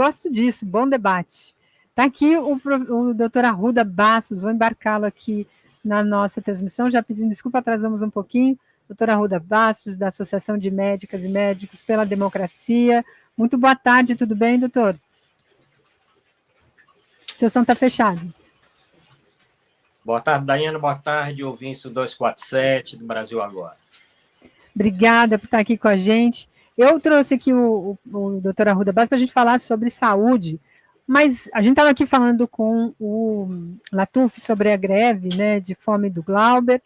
Gosto disso, bom debate. Está aqui o doutor Arruda Bastos, vou embarcá-lo aqui na nossa transmissão, já pedindo desculpa, atrasamos um pouquinho. Doutor Arruda Bastos, da Associação de Médicas e Médicos pela Democracia. Muito boa tarde, tudo bem, doutor? Seu som está fechado. Boa tarde, Daiane, boa tarde, ouvintes do 247 do Brasil Agora. Obrigada por estar aqui com a gente. Eu trouxe aqui o doutor Arruda Bastos para a gente falar sobre saúde, mas a gente estava aqui falando com o Latuf sobre a greve, né, de fome do Glauber.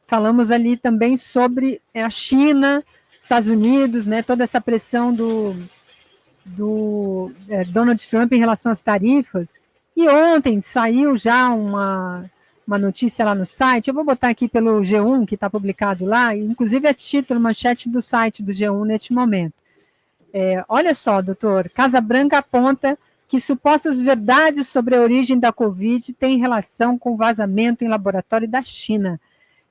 Falamos ali também sobre a China, Estados Unidos, né, toda essa pressão do Donald Trump em relação às tarifas. E ontem saiu já uma notícia lá no site, eu vou botar aqui pelo G1, que está publicado lá, inclusive é título, manchete do site do G1 neste momento. Olha só, doutor, Casa Branca aponta que supostas verdades sobre a origem da Covid têm relação com o vazamento em laboratório da China.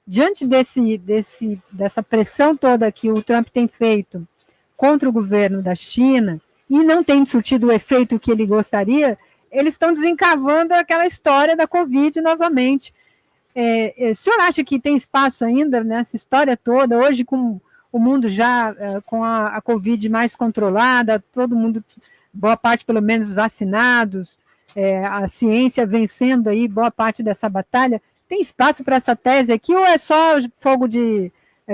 Diante dessa pressão toda que o Trump tem feito contra o governo da China, e não tem surtido o efeito que ele gostaria, eles estão desencavando aquela história da Covid novamente. O senhor acha que tem espaço ainda nessa história toda, hoje com o mundo já com a Covid mais controlada, todo mundo, boa parte pelo menos vacinados, a ciência vencendo aí boa parte dessa batalha, tem espaço para essa tese aqui ou é só fogo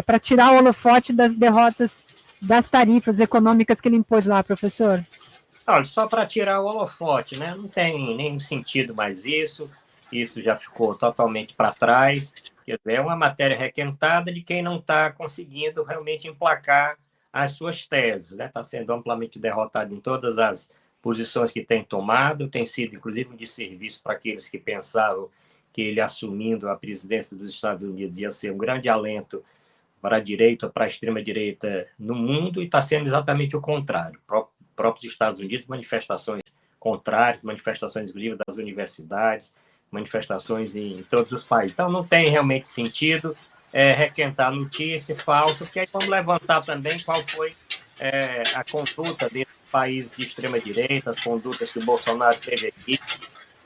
para tirar o holofote das derrotas das tarifas econômicas que ele impôs lá, professor? Olha, só para tirar o holofote, né? Não tem nenhum sentido mais isso já ficou totalmente para trás. Quer dizer, é uma matéria requentada de quem não está conseguindo realmente emplacar as suas teses, né? Está sendo amplamente derrotado em todas as posições que tem tomado, tem sido, inclusive, um desserviço para aqueles que pensavam que ele, assumindo a presidência dos Estados Unidos, ia ser um grande alento para a direita ou para a extrema-direita no mundo, e está sendo exatamente o contrário. Próprios Estados Unidos, manifestações contrárias, manifestações, inclusive, das universidades, manifestações em todos os países. Então, não tem realmente sentido requentar notícia falsa, porque aí vamos levantar também qual foi a conduta desses países de extrema-direita, as condutas que o Bolsonaro teve aqui,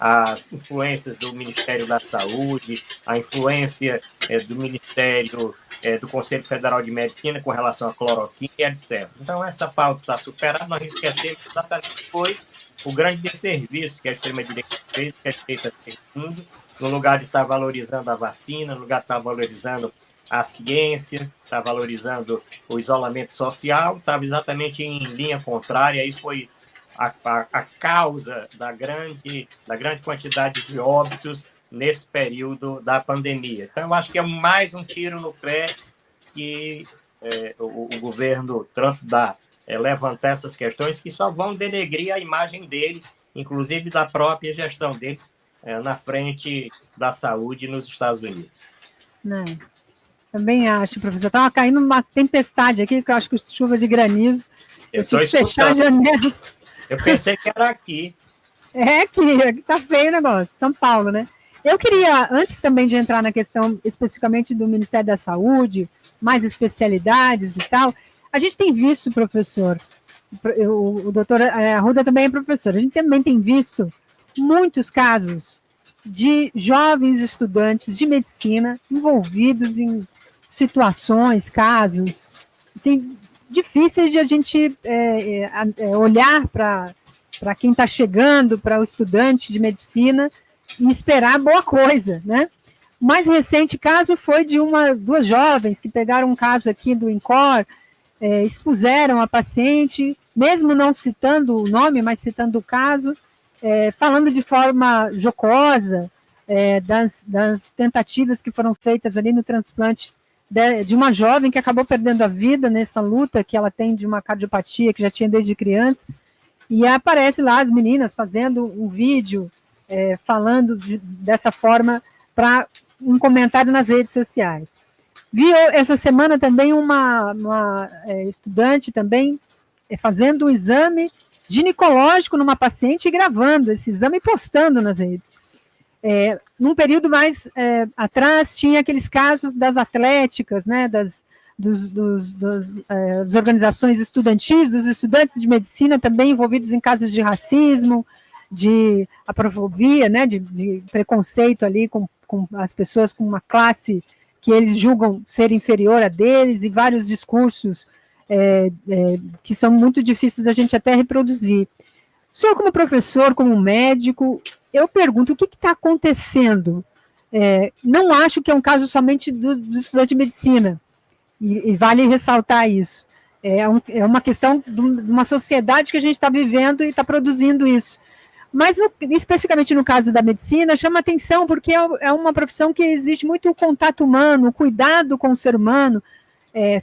as influências do Ministério da Saúde, a influência do Ministério do Conselho Federal de Medicina com relação à cloroquina, etc. Então, essa pauta está superada, nós esquecemos que exatamente foi o grande desserviço que a extrema-direita fez, que a direita fez no mundo, no lugar de estar valorizando a vacina, no lugar de estar valorizando a ciência, estar valorizando o isolamento social, estava exatamente em linha contrária, aí foi a causa da grande quantidade de óbitos nesse período da pandemia. Então, eu acho que é mais um tiro no pé que o governo Trump dá, levantar essas questões que só vão denegrir a imagem dele, inclusive da própria gestão dele na frente da saúde nos Estados Unidos. Também acho, professor. Estava caindo uma tempestade aqui, que eu acho que chuva de granizo. Eu tive que fechar a janela. Eu pensei que era aqui. Aqui está feio o negócio, São Paulo, né? Eu queria, antes também de entrar na questão especificamente do Ministério da Saúde, mais especialidades e tal, a gente tem visto, professor, o doutor Arruda também é professor, a gente também tem visto muitos casos de jovens estudantes de medicina envolvidos em situações, casos, assim, difíceis de a gente olhar para quem está chegando, para o estudante de medicina e esperar boa coisa, né? O mais recente caso foi de duas jovens que pegaram um caso aqui do INCOR, expuseram a paciente, mesmo não citando o nome, mas citando o caso, falando de forma jocosa das tentativas que foram feitas ali no transplante de uma jovem que acabou perdendo a vida nessa luta que ela tem de uma cardiopatia que já tinha desde criança, e aparece lá as meninas fazendo um vídeo falando dessa forma para um comentário nas redes sociais. Vi essa semana também uma estudante também fazendo um exame ginecológico numa paciente e gravando esse exame e postando nas redes. Num período mais atrás, tinha aqueles casos das atléticas, né, das das organizações estudantis, dos estudantes de medicina também envolvidos em casos de racismo, de aprofobia, né, de preconceito ali com as pessoas com uma classe que eles julgam ser inferior a deles, e vários discursos que são muito difíceis da gente até reproduzir. O senhor, como professor, como médico, eu pergunto, o que está acontecendo? Não acho que é um caso somente do estudante de medicina, e vale ressaltar isso. É uma questão de uma sociedade que a gente está vivendo e está produzindo isso. Mas, especificamente no caso da medicina, chama atenção porque é uma profissão que existe muito o contato humano, o cuidado com o ser humano,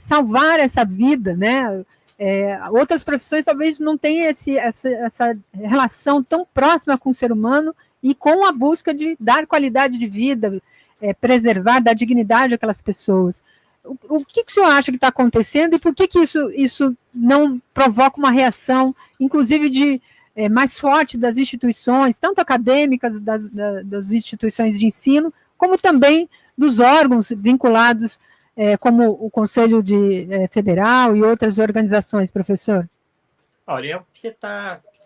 salvar essa vida, né? Outras profissões talvez não tenham essa relação tão próxima com o ser humano e com a busca de dar qualidade de vida, preservar, dar dignidade àquelas pessoas. O que o senhor acha que está acontecendo e por que isso não provoca uma reação, inclusive mais forte das instituições, tanto acadêmicas, das instituições de ensino, como também dos órgãos vinculados, como o Conselho Federal e outras organizações, professor? Olha, é o que você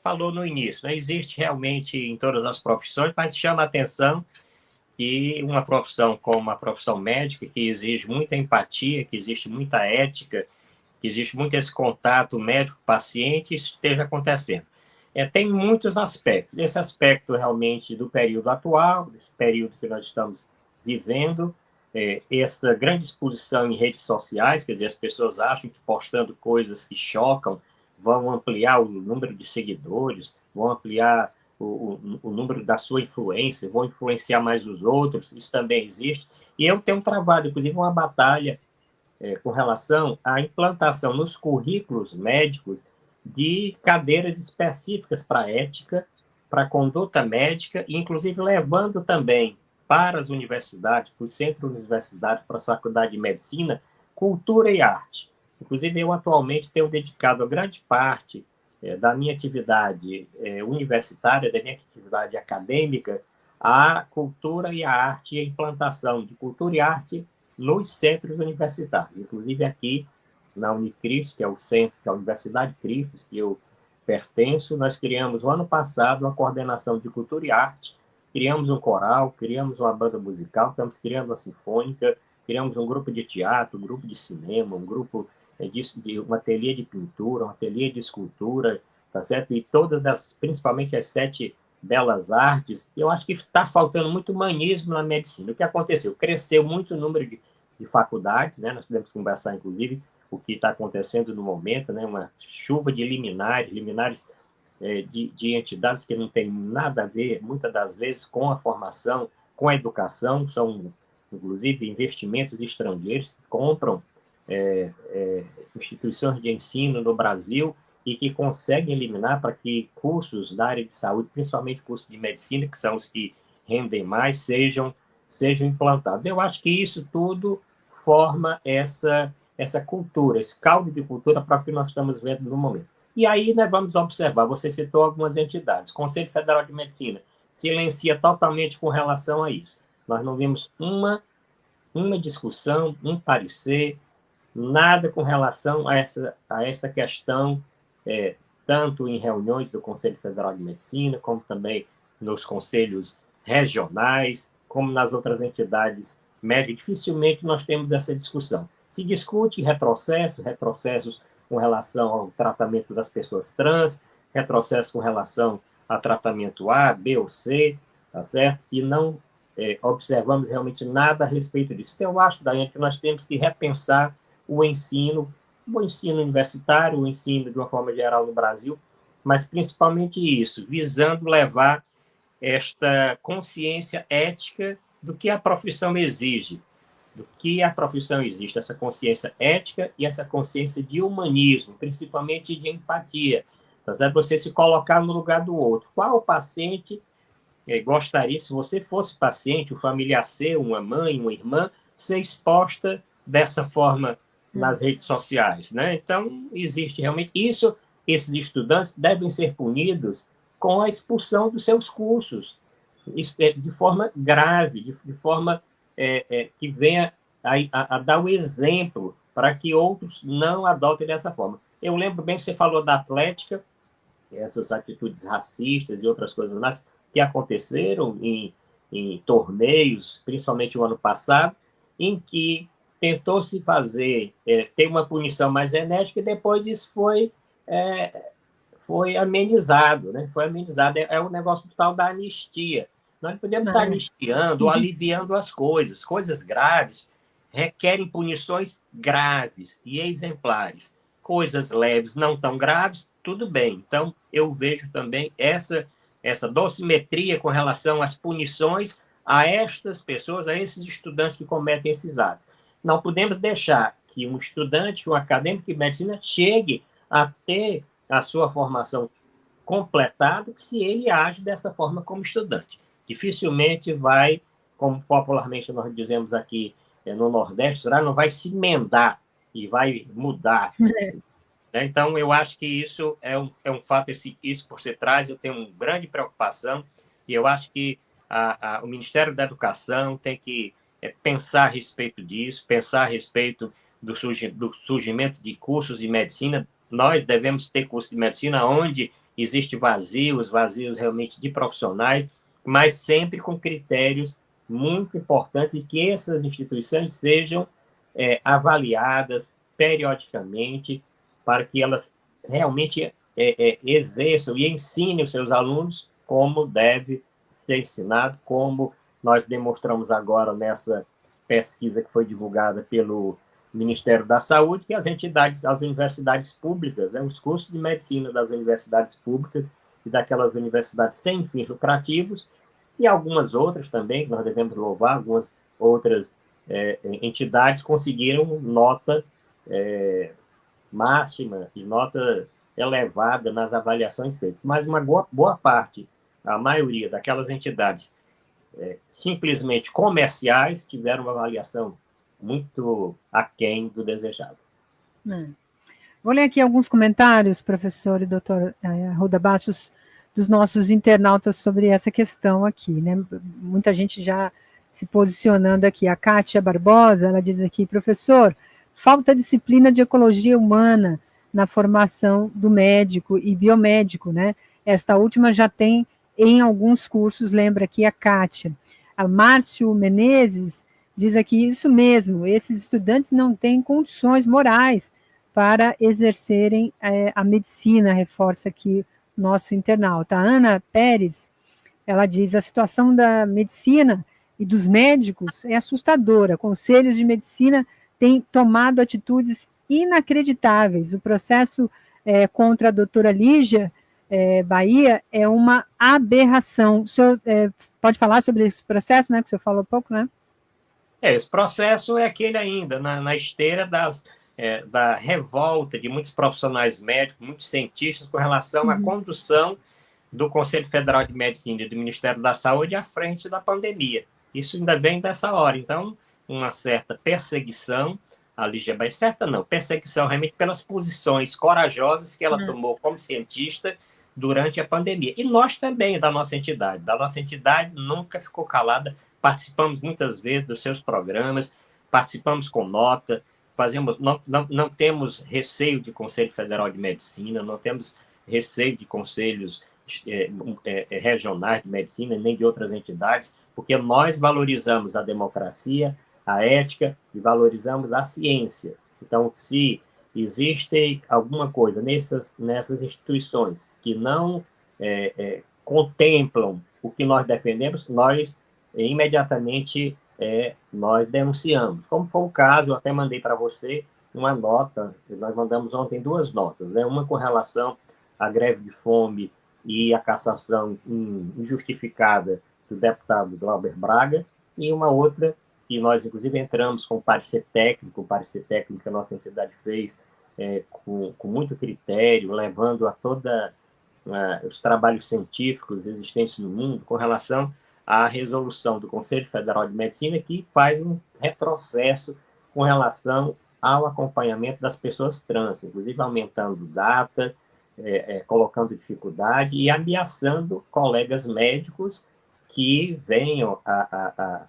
falou no início, né? Existe realmente em todas as profissões, mas chama a atenção que uma profissão como a profissão médica, que exige muita empatia, que existe muita ética, que existe muito esse contato médico-paciente, esteja acontecendo. Tem muitos aspectos. Esse aspecto realmente do período atual, desse período que nós estamos vivendo, essa grande exposição em redes sociais, quer dizer, as pessoas acham que postando coisas que chocam vão ampliar o número de seguidores, vão ampliar o número da sua influência, vão influenciar mais os outros, isso também existe. E eu tenho travado, inclusive, uma batalha com relação à implantação nos currículos médicos de cadeiras específicas para ética, para conduta médica, e inclusive levando também para as universidades, para os centros universitários, para a faculdade de medicina, cultura e arte. Inclusive, eu atualmente tenho dedicado a grande parte da minha atividade universitária, da minha atividade acadêmica, à cultura e à arte, e a implantação de cultura e arte nos centros universitários. Inclusive aqui na Unicristo, que é o centro, que é a Universidade Cristos, que eu pertenço, nós criamos no ano passado uma coordenação de cultura e arte, criamos um coral, criamos uma banda musical, estamos criando uma sinfônica, criamos um grupo de teatro, um grupo de cinema, um grupo um ateliê de pintura, um ateliê de escultura, tá certo? E principalmente as 7 belas artes. Eu acho que está faltando muito humanismo na medicina. O que aconteceu? Cresceu muito o número de faculdades, né? Nós podemos conversar, inclusive, o que está acontecendo no momento, né? Uma chuva de liminares de entidades que não tem nada a ver, muitas das vezes, com a formação, com a educação, são, inclusive, investimentos estrangeiros que compram instituições de ensino no Brasil e que conseguem eliminar para que cursos da área de saúde, principalmente cursos de medicina, que são os que rendem mais, sejam implantados. Eu acho que isso tudo forma essa cultura, esse caldo de cultura para o que nós estamos vendo no momento. E aí nós vamos observar, você citou algumas entidades, o Conselho Federal de Medicina silencia totalmente com relação a isso. Nós não vimos uma discussão, um parecer, nada com relação a essa questão, tanto em reuniões do Conselho Federal de Medicina, como também nos conselhos regionais, como nas outras entidades médicas. Dificilmente nós temos essa discussão. Se discute retrocessos com relação ao tratamento das pessoas trans, retrocessos com relação a tratamento A, B ou C, tá certo? E não observamos realmente nada a respeito disso. Então, eu acho, Daiane, que nós temos que repensar o ensino universitário, o ensino de uma forma geral no Brasil, mas principalmente isso, visando levar esta consciência ética do que a profissão exige, essa consciência ética e essa consciência de humanismo, principalmente de empatia. Então, é você se colocar no lugar do outro. Qual paciente gostaria, se você fosse paciente, o familiar seu, uma mãe, uma irmã, ser exposta dessa forma nas redes sociais, né? Então, existe realmente isso. Esses estudantes devem ser punidos com a expulsão dos seus cursos, de forma grave, de forma que venha a dar o exemplo para que outros não adotem dessa forma. Eu lembro bem que você falou da Atlética, essas atitudes racistas e outras coisas mais que aconteceram em torneios, principalmente o ano passado, em que tentou-se fazer, ter uma punição mais enérgica e depois isso foi amenizado, né? Foi amenizado. É o negócio do tal da anistia. Nós podemos estar anistiando ou aliviando as coisas. Coisas graves requerem punições graves e exemplares. Coisas leves, não tão graves, tudo bem. Então, eu vejo também essa dosimetria com relação às punições a estas pessoas, a esses estudantes que cometem esses atos. Não podemos deixar que um estudante, um acadêmico de medicina, chegue a ter a sua formação completada se ele age dessa forma como estudante. Dificilmente vai, como popularmente nós dizemos aqui no Nordeste, não vai se emendar e vai mudar. Então, eu acho que isso é um fato, isso que você traz, eu tenho uma grande preocupação, e eu acho que o Ministério da Educação tem que pensar a respeito disso, pensar a respeito do surgimento de cursos de medicina. Nós devemos ter cursos de medicina onde existe vazios realmente de profissionais, mas sempre com critérios muito importantes e que essas instituições sejam avaliadas periodicamente para que elas realmente exerçam e ensinem os seus alunos como deve ser ensinado, como nós demonstramos agora nessa pesquisa que foi divulgada pelo Ministério da Saúde, que as entidades, as universidades públicas, os cursos de medicina das universidades públicas e daquelas universidades sem fins lucrativos, e algumas outras também, que nós devemos louvar, algumas outras entidades conseguiram nota máxima e nota elevada nas avaliações feitas. Mas uma boa parte, a maioria daquelas entidades simplesmente comerciais tiveram uma avaliação muito aquém do desejado. Vou ler aqui alguns comentários, professor e doutor Arruda Bastos, dos nossos internautas sobre essa questão aqui, né? Muita gente já se posicionando aqui. A Kátia Barbosa, ela diz aqui, professor, falta disciplina de ecologia humana na formação do médico e biomédico, né? Esta última já tem em alguns cursos, lembra aqui a Kátia. A Márcio Menezes diz aqui, isso mesmo, esses estudantes não têm condições morais para exercerem a medicina, reforça aqui o nosso internauta. A Ana Pérez, ela diz, a situação da medicina e dos médicos é assustadora, conselhos de medicina têm tomado atitudes inacreditáveis, o processo contra a doutora Lígia Bahia é uma aberração. O senhor pode falar sobre esse processo, né, que o senhor falou há pouco, né? Esse processo é aquele ainda, na esteira da revolta de muitos profissionais médicos, muitos cientistas, com relação à condução do Conselho Federal de Medicina e do Ministério da Saúde à frente da pandemia. Isso ainda vem dessa hora. Então, uma certa perseguição, a Lígia Bahia, certa não, perseguição realmente pelas posições corajosas que ela tomou como cientista durante a pandemia. E nós também, da nossa entidade. Da nossa entidade nunca ficou calada, participamos muitas vezes dos seus programas, participamos com nota, não temos receio de Conselho Federal de Medicina, não temos receio de conselhos regionais de medicina, nem de outras entidades, porque nós valorizamos a democracia, a ética e valorizamos a ciência. Então, se existe alguma coisa nessas instituições que não contemplam o que nós defendemos, nós imediatamente nós denunciamos. Como foi o caso, eu até mandei para você uma nota, nós mandamos ontem 2 notas, né? Uma com relação à greve de fome e a cassação injustificada do deputado Glauber Braga, e uma outra que nós, inclusive, entramos com o parecer técnico que a nossa entidade fez com muito critério, levando a toda os trabalhos científicos existentes no mundo com relação à resolução do Conselho Federal de Medicina, que faz um retrocesso com relação ao acompanhamento das pessoas trans, inclusive aumentando data, colocando dificuldade e ameaçando colegas médicos que venham a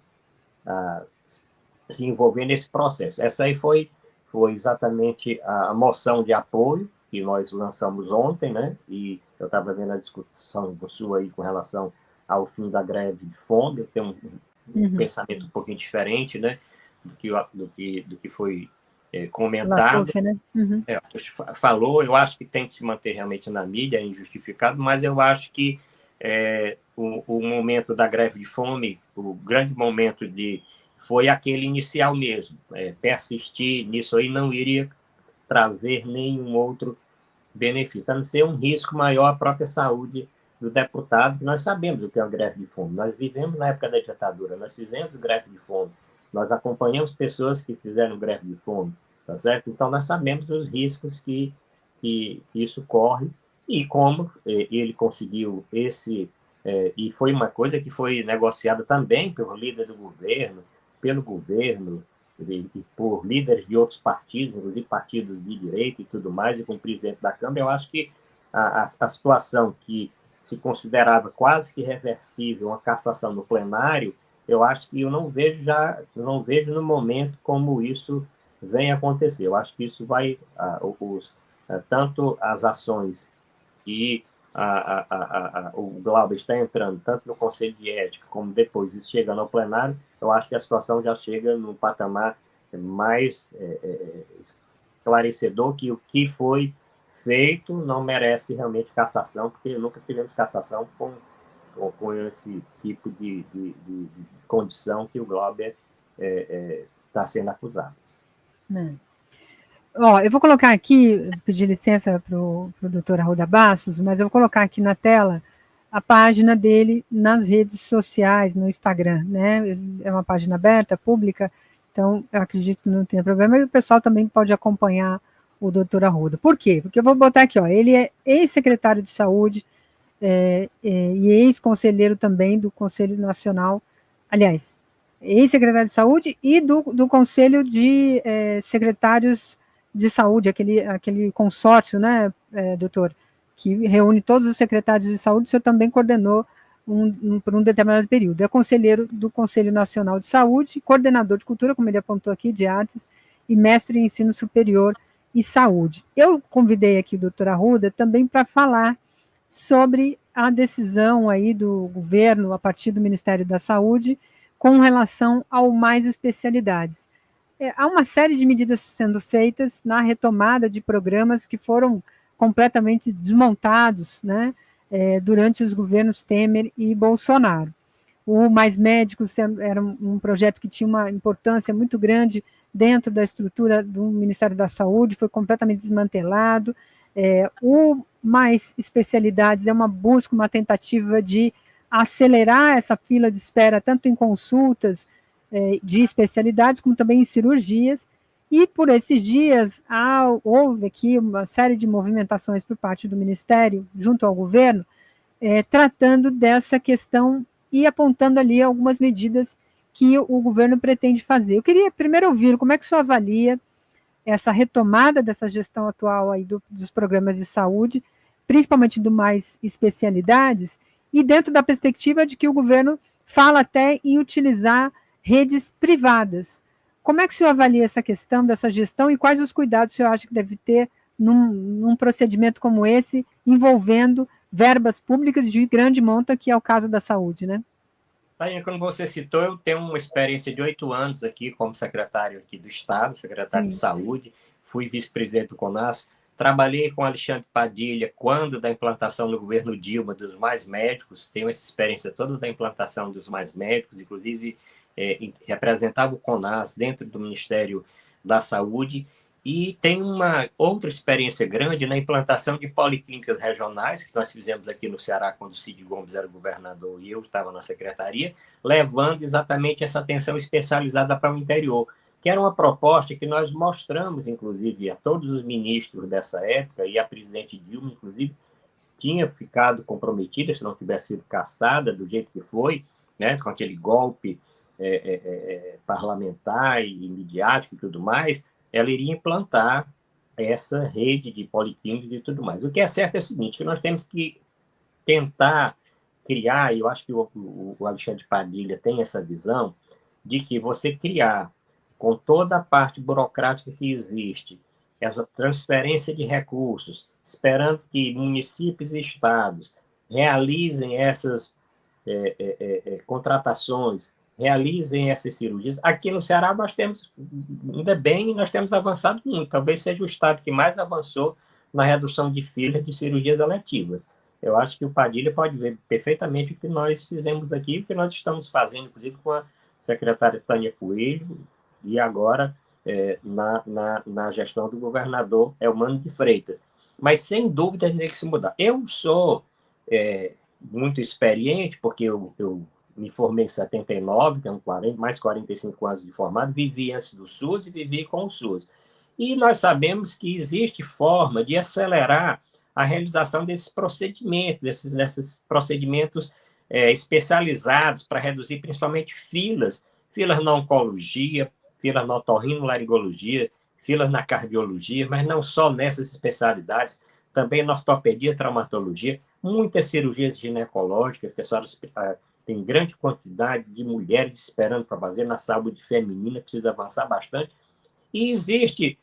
se envolver nesse processo. Essa aí foi foi exatamente a moção de apoio que nós lançamos ontem, né? E eu estava vendo a discussão sua aí com relação ao fim da greve de fome. Eu tenho um pensamento um pouquinho diferente, né? Do que foi comentado. Latuf, né? Falou, eu acho que tem que se manter realmente na mídia, é injustificado, mas eu acho que o momento da greve de fome, o grande momento foi aquele inicial mesmo. Persistir nisso aí não iria trazer nenhum outro benefício, a não ser um risco maior à própria saúde do deputado, que nós sabemos o que é a greve de fome. Nós vivemos na época da ditadura, nós fizemos greve de fome, nós acompanhamos pessoas que fizeram greve de fome, tá certo? Então, nós sabemos os riscos que isso corre e como ele conseguiu e foi uma coisa que foi negociada também pelo líder do governo, pelo governo, e por líderes de outros partidos, inclusive partidos de direita e tudo mais, e com o presidente da Câmara. Eu acho que a situação que se considerava quase que reversível, uma cassação no plenário, eu acho que eu não vejo no momento como isso vem acontecer. Eu acho que isso vai, tanto as ações que o Glauber está entrando, tanto no Conselho de Ética, como depois isso chega no plenário, eu acho que a situação já chega num patamar mais esclarecedor, que o que foi feito não merece realmente cassação, porque nunca tivemos cassação com esse tipo de condição que o Glauber está sendo acusado. Eu vou colocar aqui, pedir licença para o doutor Arruda Bastos, mas eu vou colocar aqui na tela a página dele nas redes sociais, no Instagram, né? É uma página aberta, pública, então eu acredito que não tenha problema, e o pessoal também pode acompanhar o doutor Arruda. Por quê? Porque eu vou botar aqui, ele é ex-secretário de Saúde e ex-conselheiro também do Conselho Nacional, aliás, ex-secretário de Saúde e do Conselho de Secretários de Saúde, aquele consórcio, né, doutor, que reúne todos os secretários de saúde. O senhor também coordenou por um determinado período. É conselheiro do Conselho Nacional de Saúde, coordenador de cultura, como ele apontou aqui, de artes, e mestre em ensino superior e saúde. Eu convidei aqui o doutor Arruda também para falar sobre a decisão aí do governo, a partir do Ministério da Saúde, com relação ao mais especialidades. Há uma série de medidas sendo feitas na retomada de programas que foram completamente desmontados, né, durante os governos Temer e Bolsonaro. O Mais Médicos era um projeto que tinha uma importância muito grande dentro da estrutura do Ministério da Saúde, foi completamente desmantelado. O Mais Especialidades é uma busca, uma tentativa de acelerar essa fila de espera, tanto em consultas de especialidades, como também em cirurgias, e por esses dias houve aqui uma série de movimentações por parte do Ministério, junto ao governo, tratando dessa questão e apontando ali algumas medidas que o governo pretende fazer. Eu queria primeiro ouvir como é que o senhor avalia essa retomada dessa gestão atual aí dos programas de saúde, principalmente do Mais Especialidades, e dentro da perspectiva de que o governo fala até em utilizar redes privadas. Como é que o senhor avalia essa questão dessa gestão e quais os cuidados o senhor acha que deve ter num procedimento como esse, envolvendo verbas públicas de grande monta, que é o caso da saúde, né? Taiane, como você citou, eu tenho uma experiência de 8 anos aqui como secretário aqui do Estado, secretário de Saúde, fui vice-presidente do CONAS, trabalhei com Alexandre Padilha quando da implantação no governo Dilma dos Mais Médicos, tenho essa experiência toda da implantação dos Mais Médicos, inclusive representava o CONAS dentro do Ministério da Saúde, e tem uma outra experiência grande na implantação de policlínicas regionais, que nós fizemos aqui no Ceará, quando o Cid Gomes era governador e eu estava na secretaria, levando exatamente essa atenção especializada para o interior, que era uma proposta que nós mostramos, inclusive, a todos os ministros dessa época, e a presidente Dilma, inclusive, tinha ficado comprometida, se não tivesse sido caçada do jeito que foi, né, com aquele golpe parlamentar e midiático e tudo mais, ela iria implantar essa rede de policlínicas e tudo mais. O que é certo é o seguinte, que nós temos que tentar criar, e eu acho que o Alexandre Padilha tem essa visão, de que você criar com toda a parte burocrática que existe, essa transferência de recursos, esperando que municípios e estados realizem essas contratações, realizem essas cirurgias. Aqui no Ceará nós temos, ainda bem, nós temos avançado muito. Talvez seja o estado que mais avançou na redução de filas de cirurgias eletivas. Eu acho que o Padilha pode ver perfeitamente o que nós fizemos aqui, o que nós estamos fazendo, inclusive com a secretária Tânia Coelho, e agora na gestão do governador Elmano de Freitas. Mas, sem dúvida, tem que se mudar. Eu sou muito experiente, porque eu me formei em 79, tenho mais 45 anos de formado, vivi antes do SUS e vivi com o SUS. E nós sabemos que existe forma de acelerar a realização desses procedimentos, desses procedimentos especializados para reduzir principalmente filas na oncologia, filas na otorrinolaringologia, filas na cardiologia, mas não só nessas especialidades, também na ortopedia, traumatologia, muitas cirurgias ginecológicas, que a senhora tem grande quantidade de mulheres esperando para fazer na saúde feminina, precisa avançar bastante. E existe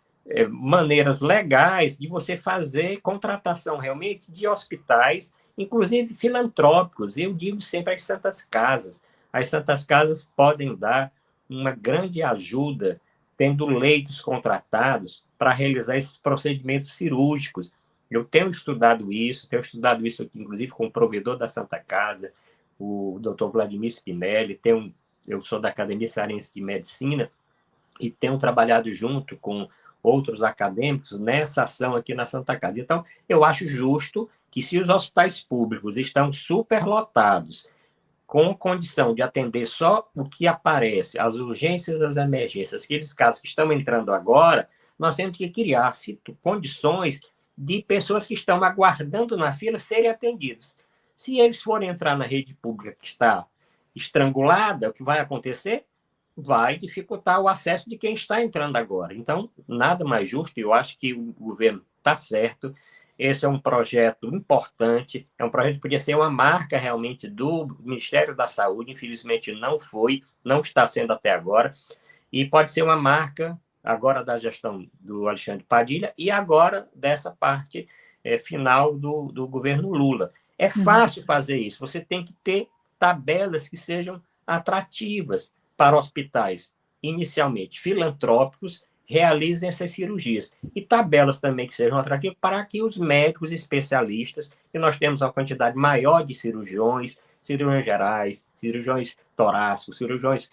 maneiras legais de você fazer contratação realmente de hospitais, inclusive filantrópicos. Eu digo sempre as santas casas. As santas casas podem dar uma grande ajuda, tendo leitos contratados para realizar esses procedimentos cirúrgicos. Eu tenho estudado isso aqui, inclusive com o provedor da Santa Casa, o Dr. Vladimir Spinelli, eu sou da Academia Cearense de Medicina e tenho trabalhado junto com outros acadêmicos nessa ação aqui na Santa Casa. Então, eu acho justo que, se os hospitais públicos estão superlotados, com condição de atender só o que aparece, as urgências, as emergências, aqueles casos que estão entrando agora, nós temos que criar condições de pessoas que estão aguardando na fila serem atendidos. Se eles forem entrar na rede pública que está estrangulada, o que vai acontecer? Vai dificultar o acesso de quem está entrando agora. Então, nada mais justo, eu acho que o governo está certo. Esse é um projeto importante, é um projeto que podia ser uma marca realmente do Ministério da Saúde, infelizmente não foi, não está sendo até agora, e pode ser uma marca agora da gestão do Alexandre Padilha e agora dessa parte final do governo Lula. É fácil fazer isso, você tem que ter tabelas que sejam atrativas para hospitais, inicialmente filantrópicos, realizem essas cirurgias. E tabelas também que sejam atrativas para que os médicos especialistas, que nós temos uma quantidade maior de cirurgiões gerais, cirurgiões torácicos, cirurgiões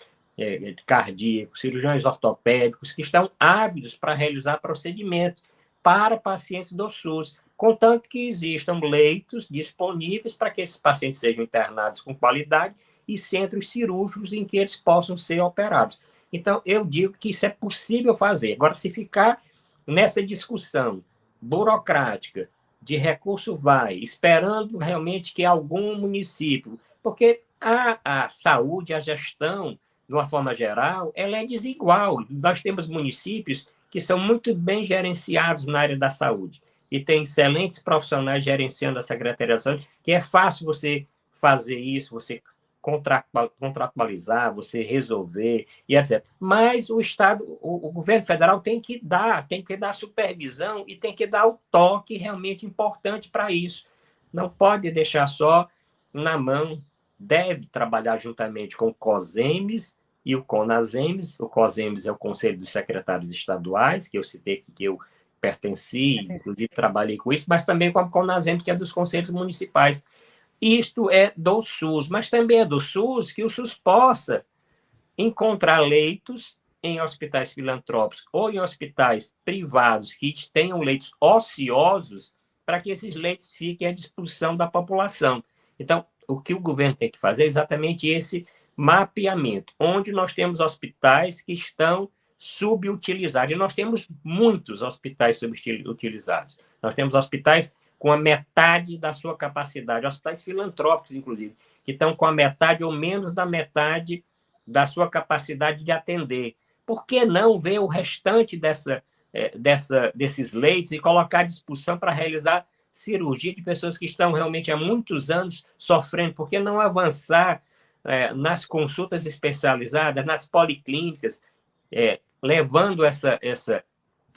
cardíacos, cirurgiões ortopédicos, que estão ávidos para realizar procedimentos para pacientes do SUS, contanto que existam leitos disponíveis para que esses pacientes sejam internados com qualidade e centros cirúrgicos em que eles possam ser operados. Então, eu digo que isso é possível fazer. Agora, se ficar nessa discussão burocrática de recurso vai, esperando realmente que algum município... Porque a saúde, a gestão, de uma forma geral, ela é desigual. Nós temos municípios que são muito bem gerenciados na área da saúde e tem excelentes profissionais gerenciando a Secretaria da Saúde, que é fácil você fazer isso, você contratualizar, você resolver e etc. Mas o Estado, o governo federal tem que dar supervisão e tem que dar o toque realmente importante para isso. Não pode deixar só na mão, deve trabalhar juntamente com o COSEMES e o CONASEMES. O COSEMES é o Conselho dos Secretários Estaduais, que eu citei que eu pertenci, inclusive trabalhei com isso, mas também com a CONASEMES, que é dos Conselhos Municipais. Isto é do SUS, mas também é do SUS que o SUS possa encontrar leitos em hospitais filantrópicos ou em hospitais privados que tenham leitos ociosos para que esses leitos fiquem à disposição da população. Então, o que o governo tem que fazer é exatamente esse mapeamento, onde nós temos hospitais que estão subutilizados. E nós temos muitos hospitais subutilizados. Nós temos hospitais com a metade da sua capacidade, hospitais filantrópicos, inclusive, que estão com a metade ou menos da metade da sua capacidade de atender. Por que não ver o restante desses leitos e colocar à disposição para realizar cirurgia de pessoas que estão realmente há muitos anos sofrendo? Por que não avançar nas consultas especializadas, nas policlínicas, levando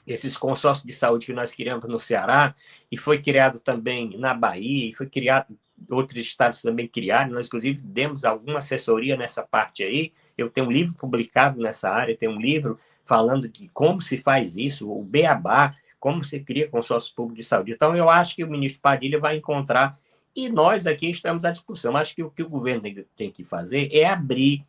esses consórcios de saúde que nós criamos no Ceará, e foi criado também na Bahia, e foi criado, outros estados também criaram, nós inclusive demos alguma assessoria nessa parte aí. Eu tenho um livro publicado nessa área, tenho um livro falando de como se faz isso, o beabá, como se cria consórcio público de saúde. Então, eu acho que o ministro Padilha vai encontrar, e nós aqui estamos à discussão. Acho que o que o governo tem que fazer é abrir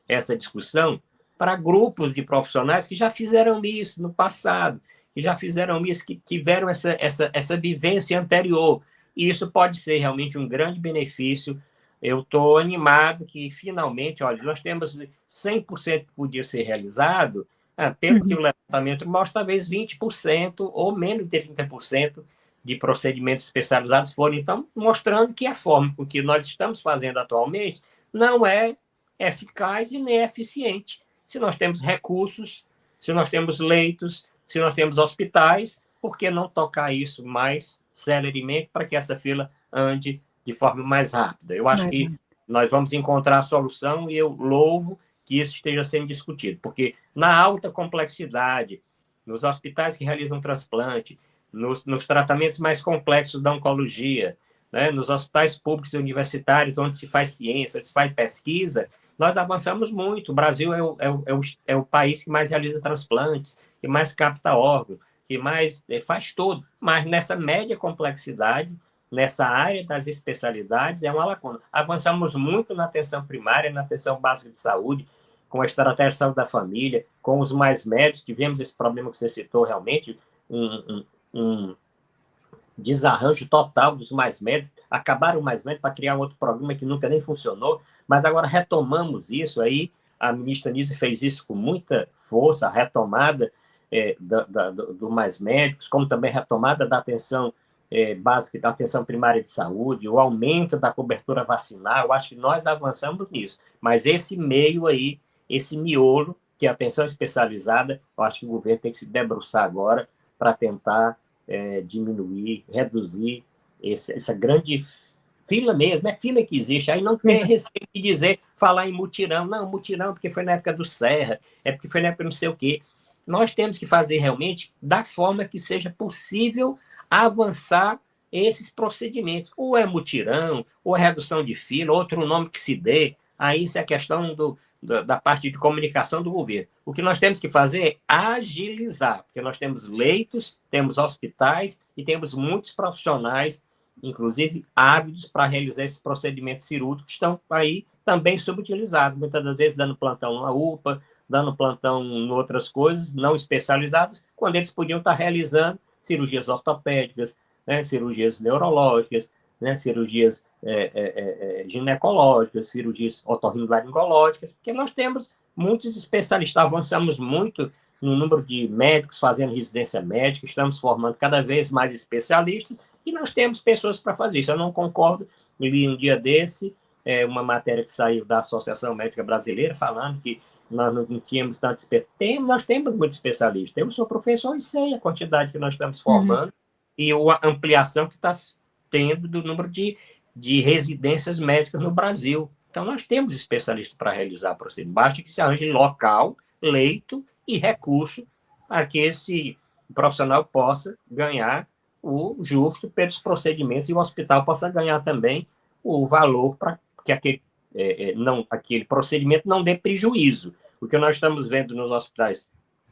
essa discussão para grupos de profissionais que já fizeram isso no passado, que já fizeram isso, que tiveram essa vivência anterior. E isso pode ser realmente um grande benefício. Eu estou animado que, finalmente, olha, nós temos 100% que podia ser realizado, pelo que o levantamento mostra, talvez 20% ou menos de 30% de procedimentos especializados foram, então, mostrando que a forma com que nós estamos fazendo atualmente não é eficaz e nem eficiente. Se nós temos recursos, se nós temos leitos, se nós temos hospitais, por que não tocar isso mais celeremente para que essa fila ande de forma mais rápida? Eu acho que nós vamos encontrar a solução e eu louvo que isso esteja sendo discutido, porque na alta complexidade, nos hospitais que realizam transplante, nos tratamentos mais complexos da oncologia, né, nos hospitais públicos e universitários, onde se faz ciência, onde se faz pesquisa, nós avançamos muito. O Brasil é o país que mais realiza transplantes, que mais capta órgão, que mais faz tudo. Mas nessa média complexidade, nessa área das especialidades, é uma lacuna. Avançamos muito na atenção primária, na atenção básica de saúde, com a estratégia de saúde da família, com os mais médicos, tivemos esse problema que você citou realmente, um desarranjo total dos mais médicos, acabaram mais médicos para criar um outro programa que nunca nem funcionou, mas agora retomamos isso aí, a ministra Nise fez isso com muita força, a retomada do mais médicos, como também a retomada da atenção básica, da atenção primária de saúde, o aumento da cobertura vacinal. Eu acho que nós avançamos nisso, mas esse meio aí, esse miolo, que é a atenção especializada, eu acho que o governo tem que se debruçar agora para tentar diminuir, reduzir essa grande fila mesmo, é fila que existe, aí não tem receio de dizer, falar em mutirão, não, mutirão porque foi na época do Serra, é porque foi na época não sei o quê. Nós temos que fazer realmente da forma que seja possível avançar esses procedimentos, ou é mutirão, ou é redução de fila, outro nome que se dê, aí isso é questão da parte de comunicação do governo. O que nós temos que fazer é agilizar, porque nós temos leitos, temos hospitais e temos muitos profissionais, inclusive ávidos para realizar esses procedimentos cirúrgicos, que estão aí também subutilizados, muitas das vezes dando plantão na UPA, dando plantão em outras coisas não especializadas, quando eles podiam estar realizando cirurgias ortopédicas, né, cirurgias neurológicas, né, cirurgias ginecológicas, cirurgias otorrinolaringológicas, porque nós temos muitos especialistas, avançamos muito no número de médicos fazendo residência médica, estamos formando cada vez mais especialistas e nós temos pessoas para fazer isso. Eu não concordo, eu li um dia desse uma matéria que saiu da Associação Médica Brasileira falando que nós não tínhamos tanto especialista. Nós temos muitos especialistas, temos o professor e sei a quantidade que nós estamos formando e a ampliação que está tendo do número de residências médicas no Brasil. Então, nós temos especialistas para realizar procedimento. Basta que se arranje local, leito e recurso para que esse profissional possa ganhar o justo pelos procedimentos e o hospital possa ganhar também o valor para que aquele procedimento não dê prejuízo. O que nós estamos vendo nos hospitais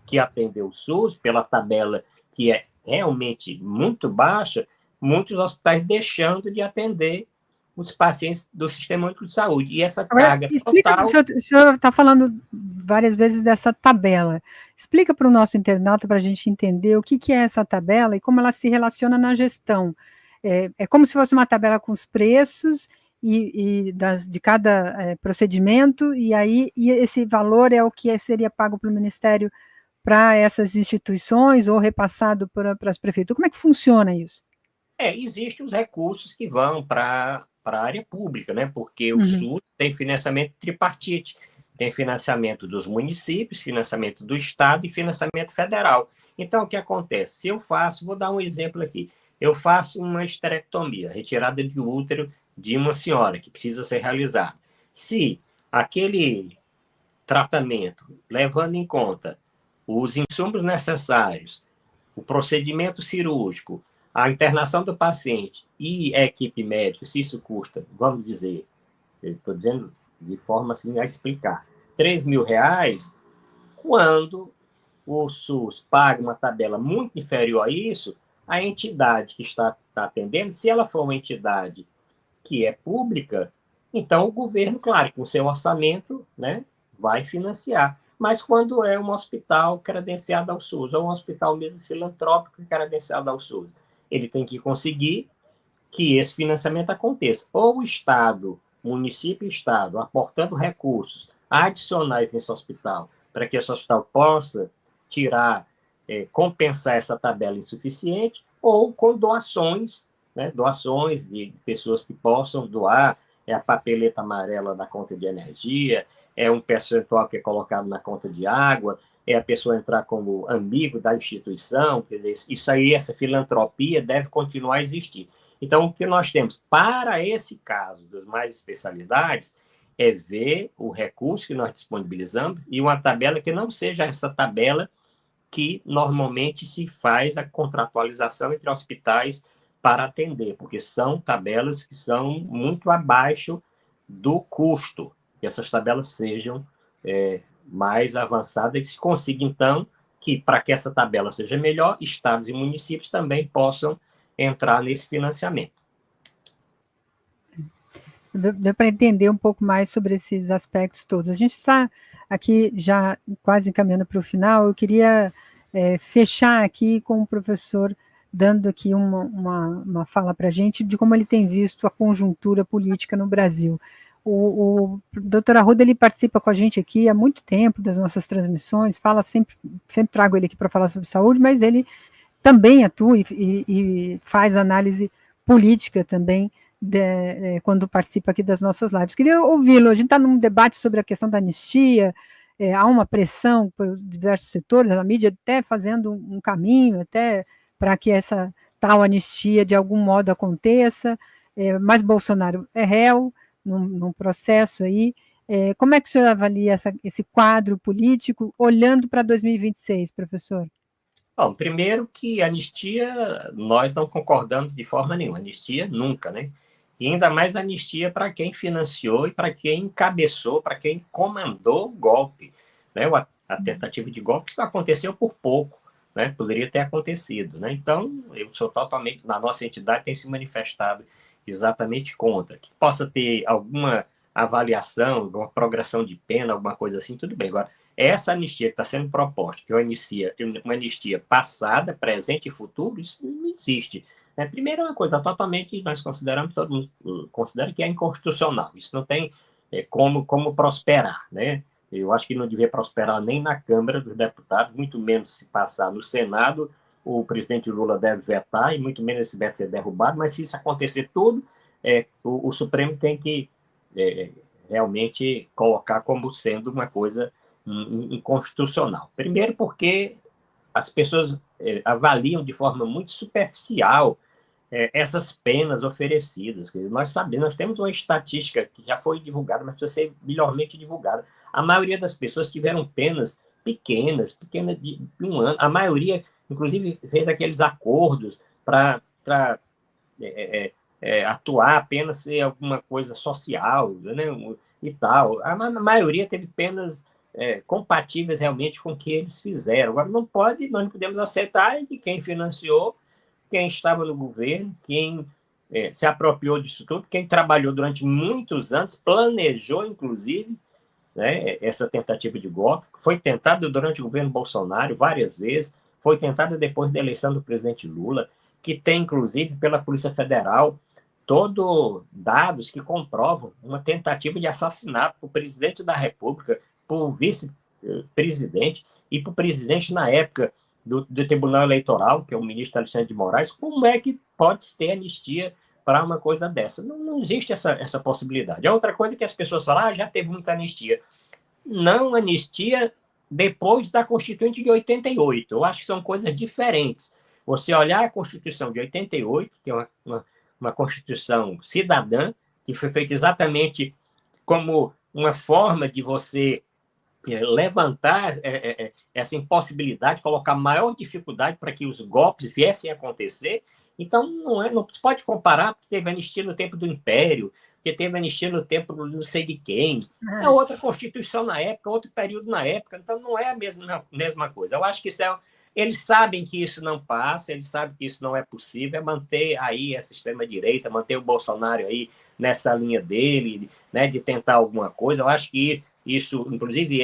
que atendem o SUS, pela tabela que é realmente muito baixa, muitos hospitais deixando de atender os pacientes do Sistema Único de Saúde. E essa carga total... O senhor está falando várias vezes dessa tabela. Explica para o nosso internauta, para a gente entender o que é essa tabela e como ela se relaciona na gestão. É como se fosse uma tabela com os preços de cada procedimento, e esse valor é o que seria pago pelo Ministério para essas instituições ou repassado para as prefeituras. Como é que funciona isso? Existem os recursos que vão para a área pública, né? Porque o SUS tem financiamento tripartite, tem financiamento dos municípios, financiamento do Estado e financiamento federal. Então, o que acontece? Se eu faço, vou dar um exemplo aqui, eu faço uma esterectomia, retirada de útero de uma senhora que precisa ser realizada. Se aquele tratamento, levando em conta os insumos necessários, o procedimento cirúrgico, a internação do paciente e a equipe médica, se isso custa, vamos dizer, estou dizendo de forma assim a explicar, R$ 3.000, quando o SUS paga uma tabela muito inferior a isso, a entidade que está atendendo, se ela for uma entidade que é pública, então o governo, claro, com seu orçamento, né, vai financiar. Mas quando é um hospital credenciado ao SUS, ou um hospital mesmo filantrópico credenciado ao SUS, ele tem que conseguir que esse financiamento aconteça. Ou o Estado, município e Estado, aportando recursos adicionais nesse hospital, para que esse hospital possa tirar, compensar essa tabela insuficiente, ou com doações, né, doações de pessoas que possam doar, a papeleta amarela da conta de energia, é um percentual que é colocado na conta de água, é a pessoa entrar como amigo da instituição, quer dizer, isso aí, essa filantropia deve continuar a existir. Então, o que nós temos para esse caso das mais especialidades é ver o recurso que nós disponibilizamos e uma tabela que não seja essa tabela que normalmente se faz a contratualização entre hospitais para atender, porque são tabelas que são muito abaixo do custo, que essas tabelas sejam mais avançadas e se consiga, então, que para que essa tabela seja melhor, estados e municípios também possam entrar nesse financiamento. Deu para entender um pouco mais sobre esses aspectos todos. A gente está aqui já quase encaminhando para o final. Eu queria fechar aqui com o professor dando aqui uma fala para a gente de como ele tem visto a conjuntura política no Brasil. O doutor Arruda, ele participa com a gente aqui há muito tempo das nossas transmissões, fala sempre trago ele aqui para falar sobre saúde, mas ele também atua e faz análise política também quando participa aqui das nossas lives. Queria ouvi-lo. A gente está num debate sobre a questão da anistia, há uma pressão por diversos setores, a mídia até fazendo um caminho até para que essa tal anistia de algum modo aconteça, mas Bolsonaro é réu num processo aí. Como é que o senhor avalia esse quadro político olhando para 2026, professor? Bom, primeiro que anistia nós não concordamos de forma nenhuma, anistia nunca, né? E ainda mais anistia para quem financiou e para quem encabeçou, para quem comandou o golpe, né? A tentativa de golpe que aconteceu por pouco, né? Poderia ter acontecido, né? Então, eu sou totalmente, na nossa entidade tem se manifestado exatamente contra. Que possa ter alguma avaliação, alguma progressão de pena, alguma coisa assim, tudo bem. Agora, essa anistia que está sendo proposta, que é uma anistia passada, presente e futuro, isso não existe. Primeiro, é uma coisa totalmente, nós consideramos, todo mundo considera que é inconstitucional. Isso não tem como prosperar, né? Eu acho que não devia prosperar nem na Câmara dos Deputados, muito menos se passar no Senado. O presidente Lula deve vetar, e muito menos esse veto ser derrubado, mas se isso acontecer tudo, o Supremo tem que realmente colocar como sendo uma coisa inconstitucional. Primeiro porque as pessoas avaliam de forma muito superficial essas penas oferecidas. Nós sabemos, nós temos uma estatística que já foi divulgada, mas precisa ser melhormente divulgada. A maioria das pessoas tiveram penas pequenas de 1 ano. A maioria, inclusive, fez aqueles acordos para atuar apenas ser alguma coisa social, né, e tal. A maioria teve penas compatíveis realmente com o que eles fizeram. Agora, nós não podemos aceitar que quem financiou, quem estava no governo, quem se apropriou disso tudo, quem trabalhou durante muitos anos, planejou, inclusive, né, essa tentativa de golpe, foi tentada durante o governo Bolsonaro várias vezes, foi tentada depois da eleição do presidente Lula, que tem, inclusive, pela Polícia Federal, dados que comprovam uma tentativa de assassinato para o presidente da República, para o vice-presidente e para o presidente, na época, do Tribunal Eleitoral, que é o ministro Alexandre de Moraes. Como é que pode ter anistia para uma coisa dessa? Não existe essa possibilidade. A outra coisa é que as pessoas falam, já teve muita anistia. Não anistia depois da Constituinte de 88. Eu acho que são coisas diferentes. Você olhar a Constituição de 88, que é uma Constituição cidadã, que foi feita exatamente como uma forma de você levantar essa impossibilidade, colocar maior dificuldade para que os golpes viessem a acontecer. Então, não se pode comparar, porque teve anistia no tempo do Império, porque teve anistia no tempo do não sei de quem. É outra Constituição na época, outro período na época, então não é a mesma coisa. Eu acho que isso eles sabem que isso não passa, eles sabem que isso não é possível, é manter aí essa extrema-direita, manter o Bolsonaro aí nessa linha dele, né, de tentar alguma coisa. Eu acho que isso, inclusive,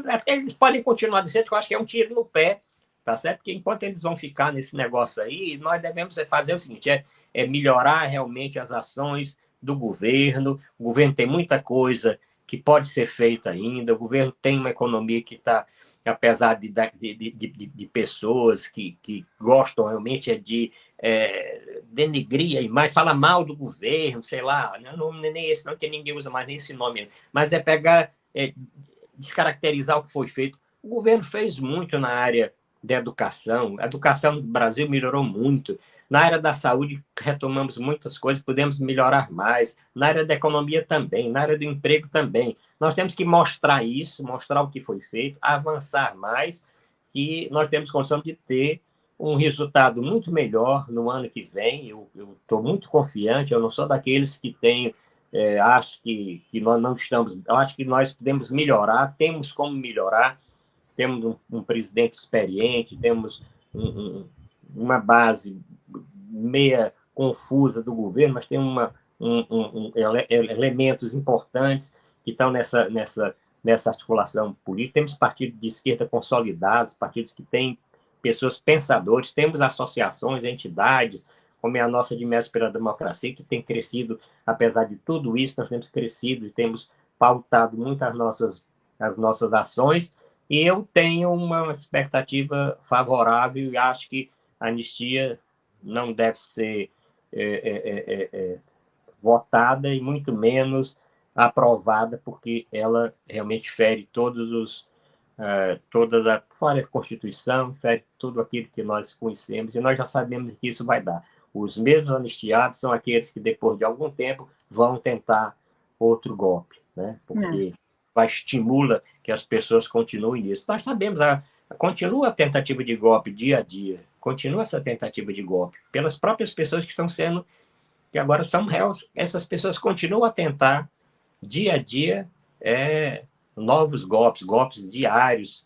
até eles podem continuar dizendo que eu acho que é um tiro no pé, tá certo? Porque enquanto eles vão ficar nesse negócio aí, nós devemos fazer o seguinte, melhorar realmente as ações do governo. O governo tem muita coisa que pode ser feita ainda, o governo tem uma economia que está, apesar de pessoas que gostam realmente de denegrir a imagem, fala mal do governo, sei lá, nem esse não, que ninguém usa mais nem esse nome, mas pegar, descaracterizar o que foi feito. O governo fez muito na área da educação, a educação no Brasil melhorou muito, na área da saúde retomamos muitas coisas, podemos melhorar mais, na área da economia também, na área do emprego também. Nós temos que mostrar isso, mostrar o que foi feito, avançar mais, que nós temos condição de ter um resultado muito melhor no ano que vem. Eu estou muito confiante, eu não sou daqueles que têm, acho que nós não estamos, eu acho que nós podemos melhorar, temos como melhorar, temos um presidente experiente, temos uma base meia confusa do governo, mas tem elementos importantes que estão nessa articulação política. Temos partidos de esquerda consolidados, partidos que têm pessoas pensadores, temos associações, entidades, como é a nossa de Mestres pela Democracia, que tem crescido, apesar de tudo isso, nós temos crescido e temos pautado muito as nossas ações, e eu tenho uma expectativa favorável e acho que a anistia não deve ser votada e muito menos aprovada, porque ela realmente fere fora a Constituição, fere tudo aquilo que nós conhecemos, e nós já sabemos que isso vai dar. Os mesmos anistiados são aqueles que, depois de algum tempo, vão tentar outro golpe, né? Porque estimula que as pessoas continuem nisso. Nós sabemos, continua a tentativa de golpe dia a dia, continua essa tentativa de golpe, pelas próprias pessoas que agora são réus. Essas pessoas continuam a tentar, dia a dia, novos golpes diários,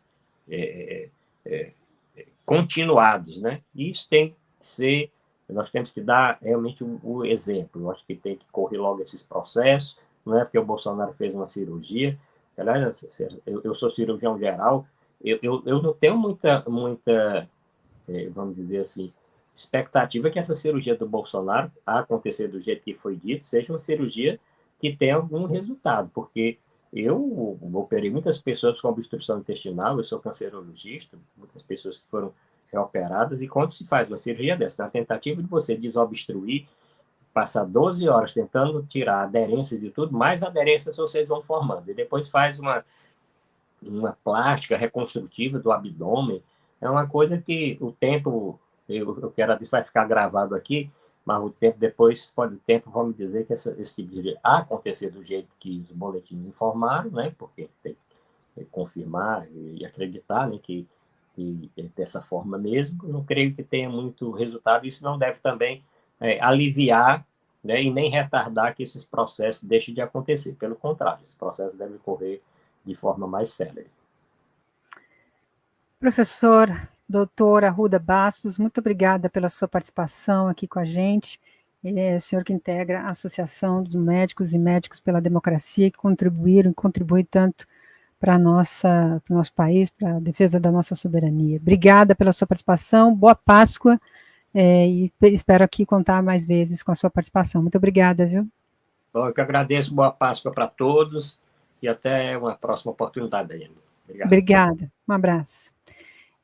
continuados, né? E isso tem que ser, nós temos que dar realmente o exemplo. Eu acho que tem que correr logo esses processos, não é porque o Bolsonaro fez uma cirurgia. Aliás, eu sou cirurgião geral, eu não tenho muita vamos dizer assim, expectativa que essa cirurgia do Bolsonaro, a acontecer do jeito que foi dito, seja uma cirurgia que tenha algum resultado, porque eu operei muitas pessoas com obstrução intestinal, eu sou cancerologista, muitas pessoas que foram reoperadas, e quando se faz uma cirurgia dessa, na tentativa de você desobstruir, passar 12 horas tentando tirar aderências de tudo, mais aderências vocês vão formando, e depois faz uma plástica reconstrutiva do abdômen. É uma coisa que o tempo, eu quero, vai ficar gravado aqui, mas o tempo depois, vão me dizer que esse tipo de acontecer do jeito que os boletins informaram, né? Porque tem que confirmar e acreditar, né? que dessa forma mesmo. Não creio que tenha muito resultado. Isso não deve também aliviar, né? E nem retardar que esses processos deixem de acontecer. Pelo contrário, esses processos devem correr de forma mais célere. Professor, doutor Arruda Bastos, muito obrigada pela sua participação aqui com a gente. O senhor que integra a Associação dos Médicos e Médicos pela Democracia, que contribuíram e contribuem tanto para o nosso país, para a defesa da nossa soberania. Obrigada pela sua participação, boa Páscoa, e espero aqui contar mais vezes com a sua participação. Muito obrigada, viu? Bom, eu que agradeço, boa Páscoa para todos, e até uma próxima oportunidade ainda. Obrigada, um abraço.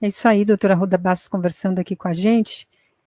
É isso aí, doutora Arruda Bastos conversando aqui com a gente.